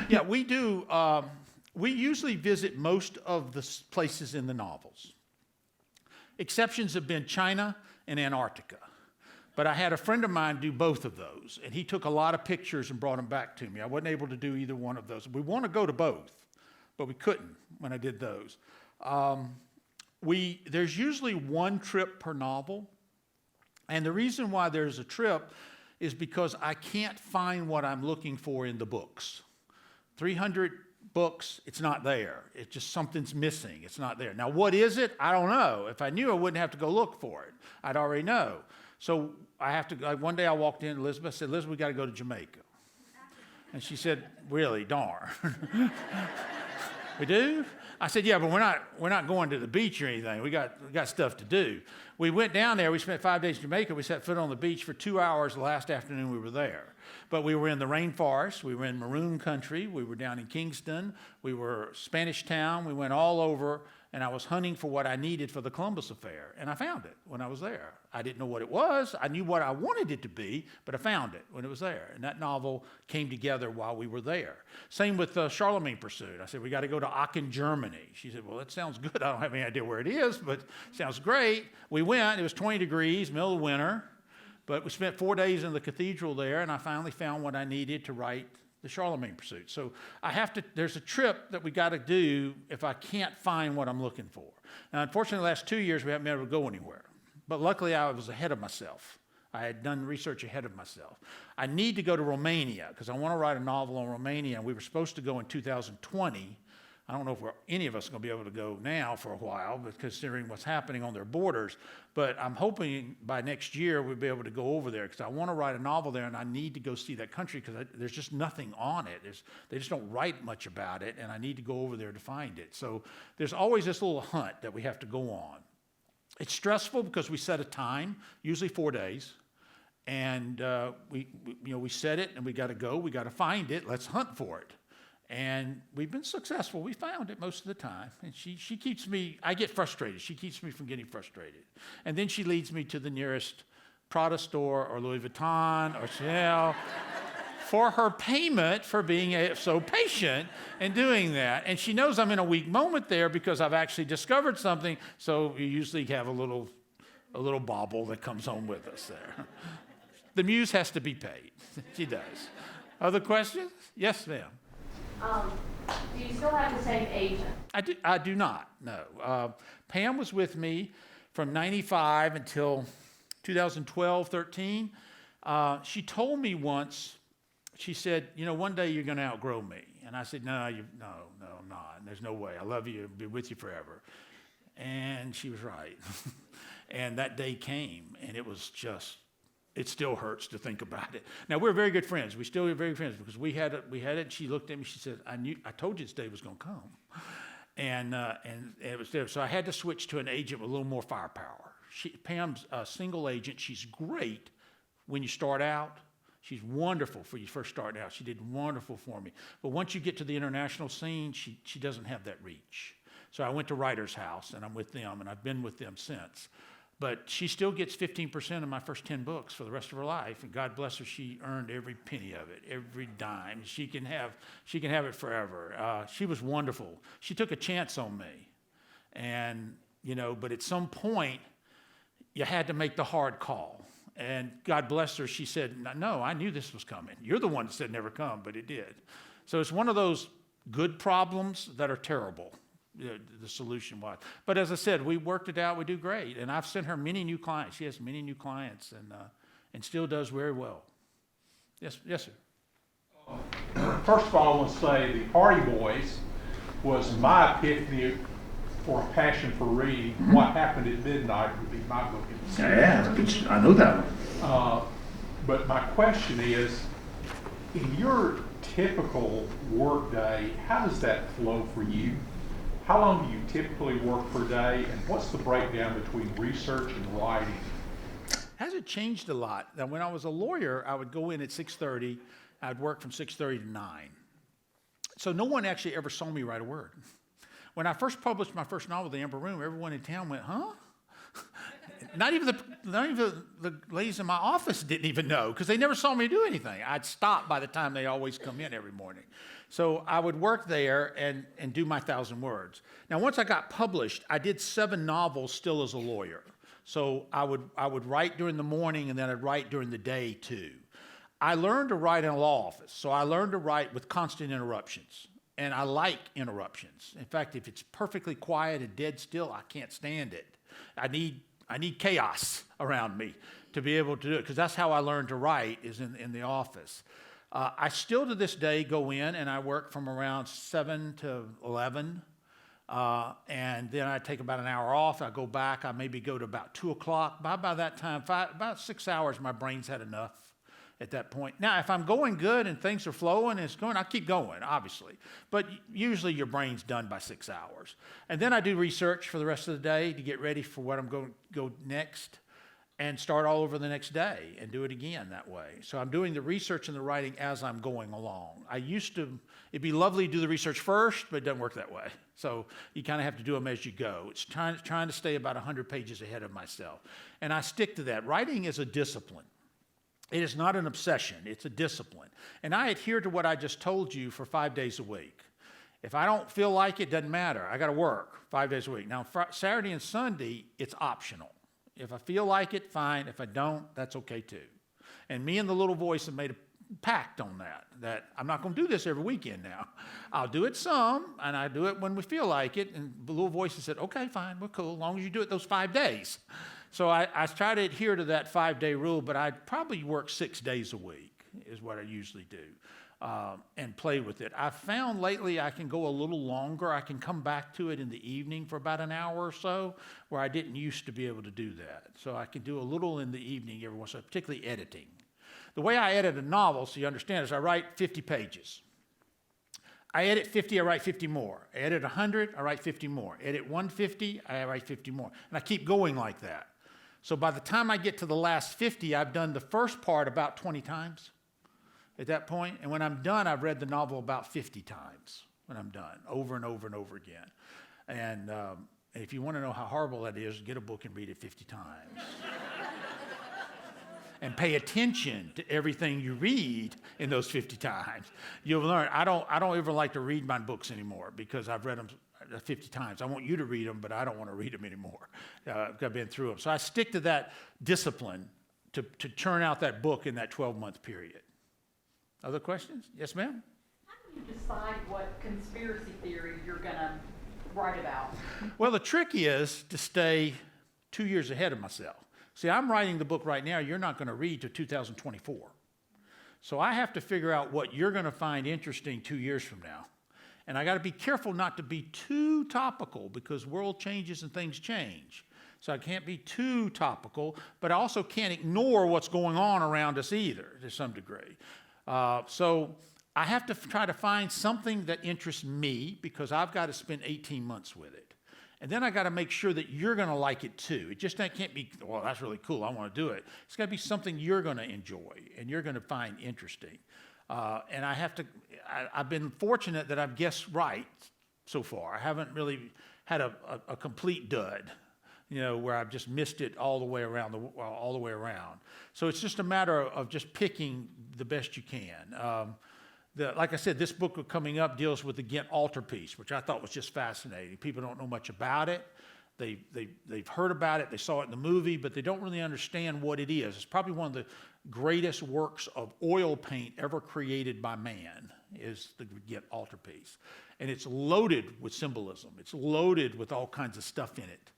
Yeah, we do. We usually visit most of the places in the novels. Exceptions have been China and Antarctica. But I had a friend of mine do both of those, and he took a lot of pictures and brought them back to me. I wasn't able to do either one of those. We want to go to both, but we couldn't when I did those. There's usually one trip per novel, and the reason why there's a trip is because I can't find what I'm looking for in the books. 300 books, it's not there. It's just something's missing. It's not there. Now, what is it? I don't know. If I knew, I wouldn't have to go look for it. I'd already know. So I have to, one day I walked in, Elizabeth said, Elizabeth, we got to go to Jamaica. And she said, really, darn. We do? I said, yeah, but we're not going to the beach or anything. We got stuff to do. We went down there. We spent 5 days in Jamaica. We set foot on the beach for 2 hours the last afternoon we were there. But we were in the rainforest. We were in Maroon Country. We were down in Kingston. We were Spanish Town. We went all over, and I was hunting for what I needed for the Columbus Affair, and I found it when I was there. I didn't know what it was. I knew what I wanted it to be, but I found it when it was there. And that novel came together while we were there. Same with Charlemagne Pursuit. I said, we got to go to Aachen, Germany. She said, well, that sounds good. I don't have any idea where it is, but it sounds great. We went. It was 20 degrees, middle of winter, but we spent 4 days in the cathedral there, and I finally found what I needed to write the Charlemagne Pursuit. So there's a trip that we got to do if I can't find what I'm looking for. Now, unfortunately, the last 2 years, we haven't been able to go anywhere. But luckily, I was ahead of myself. I had done research ahead of myself. I need to go to Romania because I want to write a novel on Romania, and we were supposed to go in 2020. I don't know if any of us are going to be able to go now for a while, but considering what's happening on their borders. But I'm hoping by next year we'll be able to go over there because I want to write a novel there, and I need to go see that country because there's just nothing on it. They just don't write much about it, and I need to go over there to find it. So there's always this little hunt that we have to go on. It's stressful because we set a time, usually 4 days, and we set it, and we got to go. We got to find it. Let's hunt for it. And we've been successful. We found it most of the time. And she keeps me, I get frustrated. She keeps me from getting frustrated. And then she leads me to the nearest Prada store or Louis Vuitton or Chanel for her payment for being so patient and doing that. And she knows I'm in a weak moment there because I've actually discovered something. So we usually have a little bauble that comes home with us there. The muse has to be paid. She does. Other questions? Yes, ma'am. Do you still have the same agent? I do not, no. Pam was with me from 95 until 2012, 13. She told me once, she said, you know, one day you're going to outgrow me. And I said, no, I'm not. There's no way. I love you. I'll be with you forever. And she was right. And that day came, and it was just, it still hurts to think about it. Now, we're very good friends. We still are very good friends because we had it. She looked at me. She said, I told you this day was going to come. And it was there. So I had to switch to an agent with a little more firepower. Pam's a single agent. She's great when you start out. She's wonderful for you first starting out. She did wonderful for me. But once you get to the international scene, she doesn't have that reach. So I went to Writer's House, and I'm with them, and I've been with them since. But she still gets 15% of my first 10 books for the rest of her life, and God bless her, she earned every penny of it, every dime. She can have it forever. She was wonderful. She took a chance on me, and but at some point, you had to make the hard call. And God bless her, she said, no, I knew this was coming. You're the one that said never come, but it did. So it's one of those good problems that are terrible. The solution was. But as I said, we worked it out. We do great. And I've sent her many new clients. She has many new clients and still does very well. Yes, sir. First of all, I want to say the Hardy Boys was my epiphany for a passion for reading. Mm-hmm. What Happened at Midnight would be my book. Yeah, I know that one. But my question is, in your typical work day, how does that flow for you? How long do you typically work per day, and what's the breakdown between research and writing? Hasn't changed a lot. Now, when I was a lawyer, I would go in at 6:30. I'd work from 6:30 to 9. So no one actually ever saw me write a word. When I first published my first novel, The Amber Room, everyone in town went, huh? Not even the ladies in my office didn't even know, because they never saw me do anything. I'd stop by the time they always come in every morning. So I would work there and do my 1,000 words. Now, once I got published, I did 7 novels still as a lawyer. So I would write during the morning, and then I'd write during the day too. I learned to write in a law office, so I learned to write with constant interruptions. And I like interruptions. In fact, if it's perfectly quiet and dead still, I can't stand it. I need chaos around me to be able to do it, because that's how I learned to write, is in the office. I still to this day go in and I work from around 7 to 11, and then I take about an hour off. I go back. I maybe go to about 2 o'clock. By that time, about 6 hours, my brain's had enough at that point. Now, if I'm going good and things are flowing and it's going, I keep going, obviously. But usually your brain's done by 6 hours. And then I do research for the rest of the day to get ready for what I'm going to go next, and start all over the next day and do it again that way. So I'm doing the research and the writing as I'm going along. It'd be lovely to do the research first, but it doesn't work that way. So you kind of have to do them as you go. It's trying to stay about 100 pages ahead of myself. And I stick to that. Writing is a discipline. It is not an obsession, it's a discipline. And I adhere to what I just told you for 5 days a week. If I don't feel like it, doesn't matter. I got to work 5 days a week. Now, Saturday and Sunday, it's optional. If I feel like it, fine. If I don't, that's okay too. And me and the little voice have made a pact on that I'm not going to do this every weekend now. I'll do it some, and I do it when we feel like it. And the little voice has said, okay, fine, we're cool, as long as you do it those 5 days. So I try to adhere to that 5-day rule, but I probably work 6 days a week is what I usually do, and play with it. I've found lately I can go a little longer. I can come back to it in the evening for about an hour or so, where I didn't used to be able to do that. So I can do a little in the evening every once in a while, particularly editing. The way I edit a novel, so you understand, is I write 50 pages. I edit 50, I write 50 more. I edit 100, I write 50 more. Edit 150, I write 50 more. And I keep going like that. So by the time I get to the last 50, I've done the first part about 20 times at that point. And when I'm done, I've read the novel about 50 times when I'm done, over and over and over again. And if you want to know how horrible that is, get a book and read it 50 times. And pay attention to everything you read in those 50 times. You'll learn. I don't ever like to read my books anymore because I've read them 50 times. I want you to read them, but I don't want to read them anymore. I've been through them. So I stick to that discipline to churn out that book in that 12-month period. Other questions? Yes, ma'am? How You decide what conspiracy theory you're gonna write about. Well, the trick is to stay 2 years ahead of myself. See, I'm writing the book right now you're not going to read till 2024. So I have to figure out what you're going to find interesting 2 years from now. And I got to be careful not to be too topical because world changes and things change. So I can't be too topical, but I also can't ignore what's going on around us either to some degree. So I have to try to find something that interests me because I've got to spend 18 months with it. And then I got to make sure that you're going to like it too. It just can't be, well, that's really cool, I want to do it. It's got to be something you're going to enjoy and you're going to find interesting. And I've been fortunate that I've guessed right so far. I haven't really had a complete dud, where I've just missed it all the way around. So it's just a matter of just picking the best you can. Like I said, this book coming up deals with the Ghent altarpiece, which I thought was just fascinating. People don't know much about it. They've heard about it. They saw it in the movie, but they don't really understand what it is. It's probably one of the greatest works of oil paint ever created by man is the Ghent altarpiece. And it's loaded with symbolism. It's loaded with all kinds of stuff in it.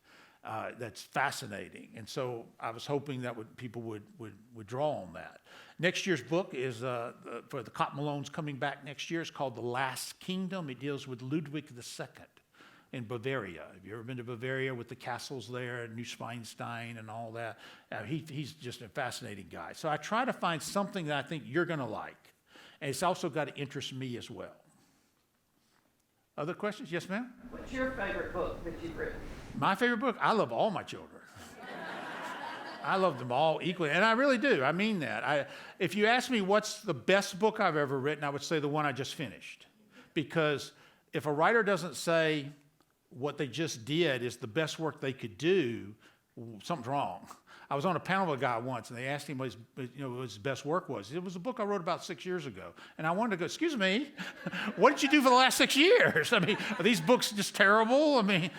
That's fascinating. And so I was hoping that people would draw on that. Next year's book is for the Cotton Malone's coming back next year. It's called The Last Kingdom. It deals with Ludwig II in Bavaria. Have you ever been to Bavaria with the castles there, Neuschwanstein and all that? He's just a fascinating guy. So I try to find something that I think you're going to like. And it's also got to interest me as well. Other questions? Yes, ma'am? What's your favorite book that you've written? My favorite book? I love all my children. I love them all equally, and I really do. I mean that. If you ask me what's the best book I've ever written, I would say the one I just finished. Because if a writer doesn't say what they just did is the best work they could do, something's wrong. I was on a panel with a guy once, and they asked him what his best work was. It was a book I wrote about 6 years ago. And I wanted to go, excuse me, what did you do for the last 6 years? I mean, are these books just terrible? I mean,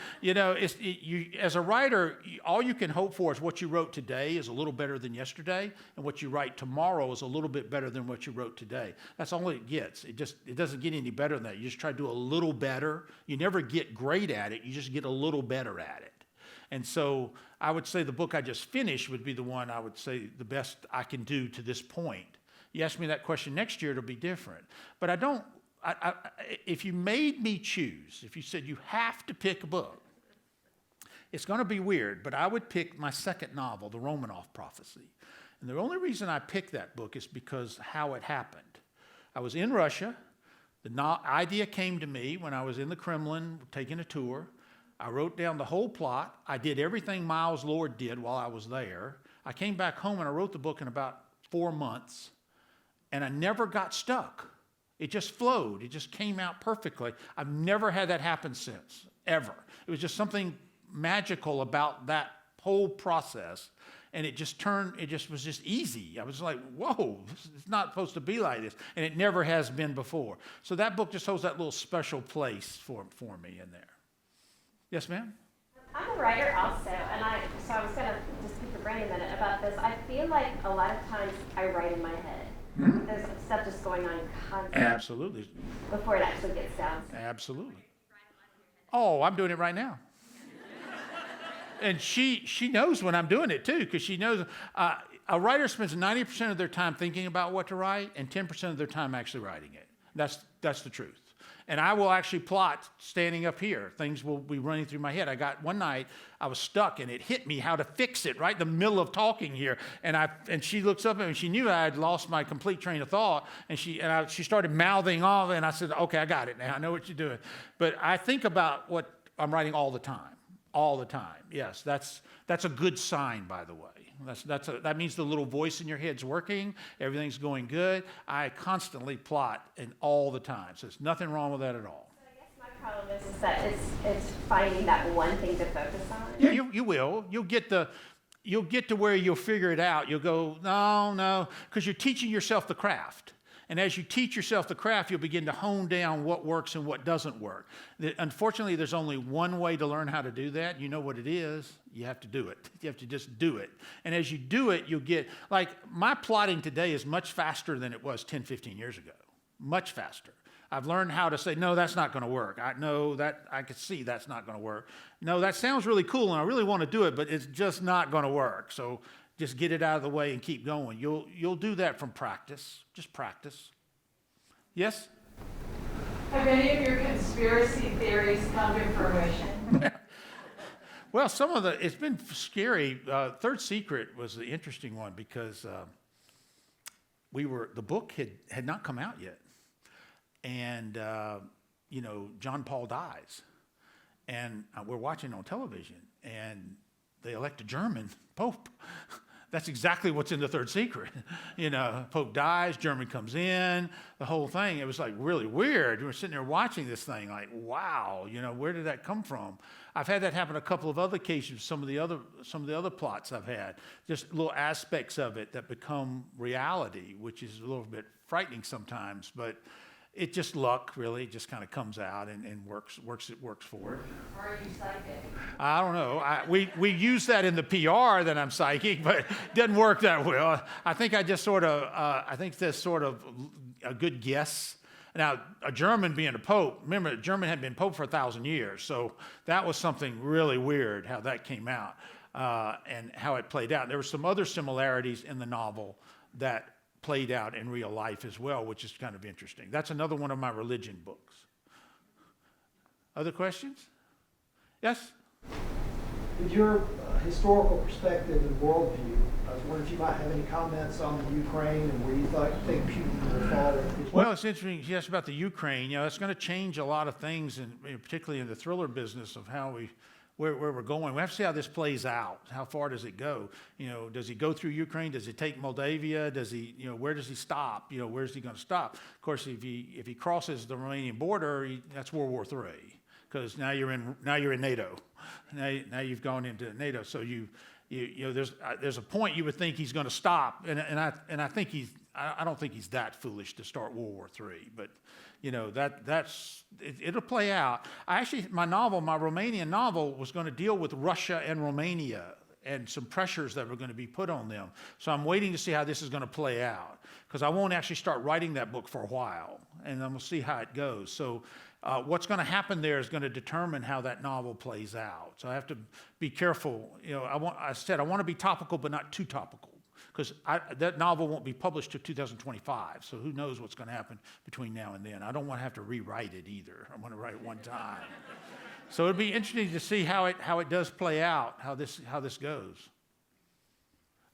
as a writer, all you can hope for is what you wrote today is a little better than yesterday, and what you write tomorrow is a little bit better than what you wrote today. That's all it gets. It doesn't get any better than that. You just try to do a little better. You never get great at it. You just get a little better at it. And so I would say the book I just finished would be the one I would say the best I can do to this point. You ask me that question next year, it'll be different. But if you made me choose, if you said you have to pick a book, it's going to be weird, but I would pick my second novel, The Romanov Prophecy. And the only reason I picked that book is because how it happened. I was in Russia. The idea came to me when I was in the Kremlin taking a tour. I wrote down the whole plot. I did everything Miles Lord did while I was there. I came back home and I wrote the book in about 4 months. And I never got stuck. It just flowed. It just came out perfectly. I've never had that happen since, ever. It was just something magical about that whole process. And it was just easy. I was like, whoa, it's not supposed to be like this. And it never has been before. So that book just holds that little special place for me in there. Yes, ma'am? I'm a writer also, and I was going to just pick your brain a minute about this. I feel like a lot of times I write in my head. Mm-hmm. There's stuff just going on constantly. Absolutely. Before it actually gets down. Absolutely. Oh, I'm doing it right now. And she knows when I'm doing it too, because she knows a writer spends 90% of their time thinking about what to write and 10% of their time actually writing it. That's the truth. And I will actually plot standing up here. Things will be running through my head. One night I was stuck and it hit me how to fix it right in the middle of talking here. And she looks up at me and she knew I had lost my complete train of thought. And she started mouthing off and I said, okay, I got it now. I know what you're doing. But I think about what I'm writing all the time. All the time. Yes, that's a good sign, by the way. That means the little voice in your head's working. Everything's going good. I constantly plot and all the time. So there's nothing wrong with that at all. So I guess my problem is that it's finding that one thing to focus on. Yeah, you will. You'll get to where you'll figure it out. You'll go, no, because you're teaching yourself the craft. And as you teach yourself the craft, you'll begin to hone down what works and what doesn't work. Unfortunately, there's only one way to learn how to do that. You know what it is. You have to do it. You have to just do it. And as you do it, you'll get, like my plotting today is much faster than it was 10, 15 years ago. Much faster. I've learned how to say, no, that's not going to work. I know that I could see that's not going to work. No, that sounds really cool and I really want to do it, but it's just not going to work. So just get it out of the way and keep going. You'll do that from practice. Just practice. Yes? Have any of your conspiracy theories come to fruition? Well, it's been scary. Third Secret was the interesting one because the book had not come out yet. And, John Paul dies. And we're watching on television and they elect a German Pope. That's exactly what's in the Third Secret. Pope dies, German comes in, the whole thing. It was like really weird. We were sitting there watching this thing like, wow, where did that come from? I've had that happen a couple of other cases, some of the other plots I've had, just little aspects of it that become reality, which is a little bit frightening sometimes, but it just luck, really. It just kind of comes out and works for it. Or are you psychic? I don't know. We use that in the PR that I'm psychic, but it doesn't work that well. I think I just I think that's sort of a good guess. Now, a German being a pope, remember, German had been pope for 1,000 years, so that was something really weird how that came out and how it played out. There were some other similarities in the novel that played out in real life as well, which is kind of interesting. That's another one of my religion books. Other questions? Yes? With your historical perspective and worldview, I was wondering if you might have any comments on the Ukraine and where you think Putin will fall. Well, it's interesting you asked about the Ukraine. It's going to change a lot of things, and particularly in the thriller business of where we're going. We have to see how this plays out. How far does it go? Does he go through Ukraine? Does he take Moldavia? Does he, where does he stop? Where's he going to stop? Of course, if he crosses the Romanian border, that's World War III, because now you're in NATO. Now you've gone into NATO. So there's a point you would think he's going to stop, and I think I don't think he's that foolish to start World War III, but it'll play out. My Romanian novel was going to deal with Russia and Romania and some pressures that were going to be put on them. So I'm waiting to see how this is going to play out, because I won't actually start writing that book for a while, and I'm going to see how it goes. So what's going to happen there is going to determine how that novel plays out. So I have to be careful. I want to be topical, but not too topical, because that novel won't be published till 2025. So who knows what's going to happen between now and then. I don't want to have to rewrite it either. I want to write it one time. So it'd be interesting to see how it does play out, how this goes.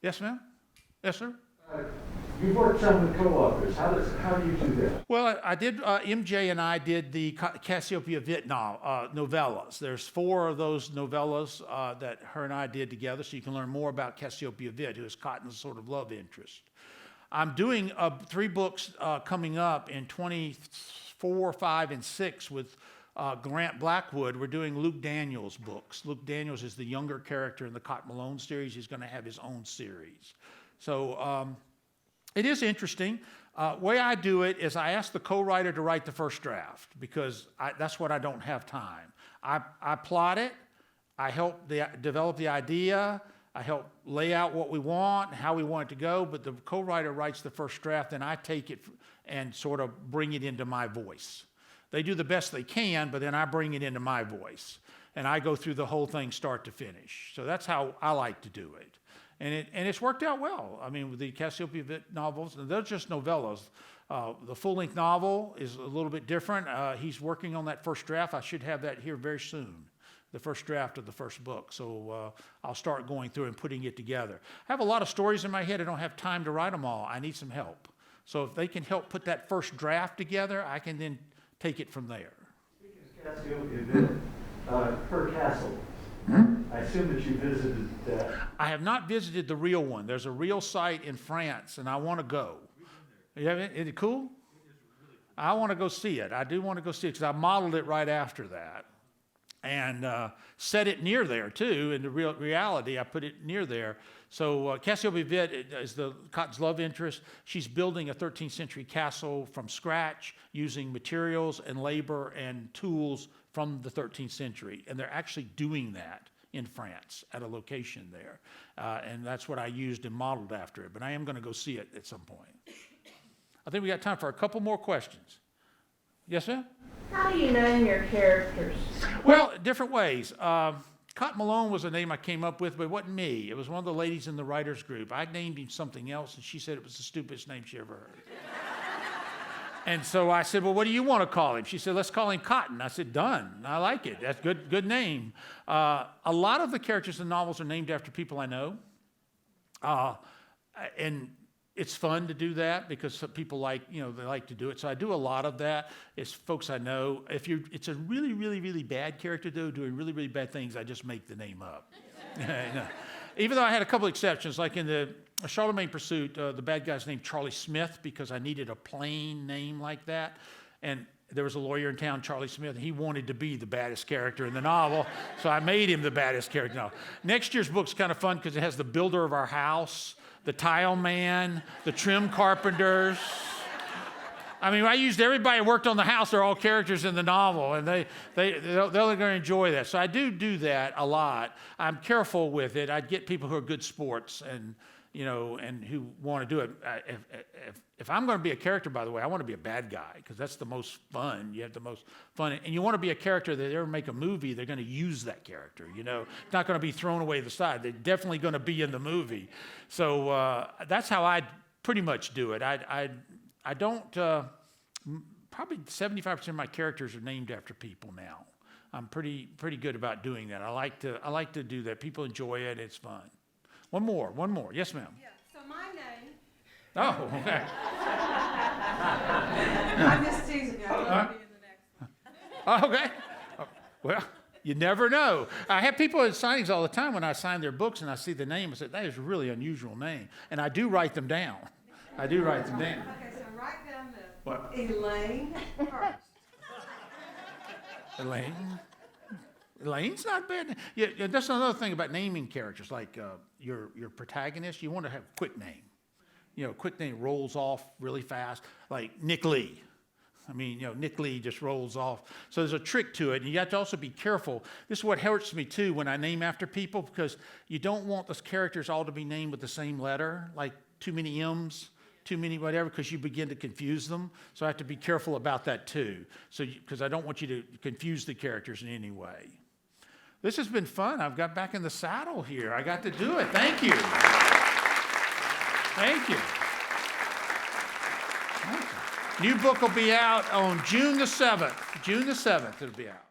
Yes, ma'am? Yes, sir? You've worked some with co-authors. How do you do that? Well, I did. MJ and I did the Cassiopeia Witt novellas. There's 4 of those novellas that her and I did together, so you can learn more about Cassiopeia Witt, who is Cotton's sort of love interest. I'm doing 3 books coming up in 24, 5, and 6 with Grant Blackwood. We're doing Luke Daniels books. Luke Daniels is the younger character in the Cotton Malone series. He's going to have his own series. So it is interesting. Way I do it is I ask the co-writer to write the first draft, because that's what I don't have time. I plot it. I help develop the idea. I help lay out what we want, how we want it to go, but the co-writer writes the first draft, and I take it and sort of bring it into my voice. They do the best they can, but then I bring it into my voice, and I go through the whole thing start to finish. So that's how I like to do it. And it's worked out well. I mean, with the Cassiopeia Witt novels, and they're just novellas. The full-length novel is a little bit different. He's working on that first draft. I should have that here very soon, the first draft of the first book. So I'll start going through and putting it together. I have a lot of stories in my head. I don't have time to write them all. I need some help. So if they can help put that first draft together, I can then take it from there. Speaking of Cassiopeia Witt, her castle. I assume that you visited that. I have not visited the real one. There's a real site in France, and I want to go. Is it cool? I want to go see it. I do want to go see it, because I modeled it right after that. And set it near there, too. In the reality, I put it near there. So Cassiopeia Witt is Cotton's love interest. She's building a 13th century castle from scratch using materials and labor and tools from the 13th century. And they're actually doing that in France at a location there. And that's what I used and modeled after it. But I am going to go see it at some point. I think we got time for a couple more questions. Yes, ma'am? How do you name your characters? Well, different ways. Cotton Malone was a name I came up with, but it wasn't me. It was one of the ladies in the writers group. I named him something else, and she said it was the stupidest name she ever heard. And so I said, well, what do you want to call him? She said, let's call him Cotton. I said, done. I like it. That's good name. A lot of the characters in novels are named after people I know. And it's fun to do that because some people they like to do it. So I do a lot of that. It's folks I know. It's a really, really, really bad character, though, doing really, really bad things, I just make the name up. Even though I had a couple exceptions, like in the Charlemagne Pursuit, the bad guy's named Charlie Smith because I needed a plain name like that. And there was a lawyer in town, Charlie Smith, and he wanted to be the baddest character in the novel, so I made him the baddest character. No. Next year's book's kind of fun because it has the builder of our house, the tile man, the trim carpenters. I mean, I used everybody who worked on the house. They're all characters in the novel, and they're going to enjoy that. So I do that a lot. I'm careful with it. I get people who are good sports and who want to do it. If I'm going to be a character, by the way, I want to be a bad guy because that's the most fun. You have the most fun. And you want to be a character that ever make a movie, they're going to use that character, It's not going to be thrown away to the side. They're definitely going to be in the movie. So that's how I pretty much do it. I don't, probably 75% of my characters are named after people now. I'm pretty good about doing that. I like to do that. People enjoy it. It's fun. One more. Yes, ma'am. Yeah, so my name. Oh, okay. I'm just teasing you. I love being the next one. Okay. Well, you never know. I have people at signings all the time when I sign their books and I see the name. I say, that is a really unusual name. And I do write them down. Okay, so write down What? Elaine first. Elaine? Elaine's not bad. Yeah, that's another thing about naming characters, like your protagonist. You want to have a quick name. Quick name rolls off really fast, like Nick Lee. I mean, Nick Lee just rolls off. So there's a trick to it, and you have to also be careful. This is what hurts me, too, when I name after people, because you don't want those characters all to be named with the same letter, like too many M's, too many whatever, because you begin to confuse them. So I have to be careful about that, too, because I don't want you to confuse the characters in any way. This has been fun. I've got back in the saddle here. I got to do it. Thank you. Thank you. New book will be out on June the 7th. June the 7th it'll be out.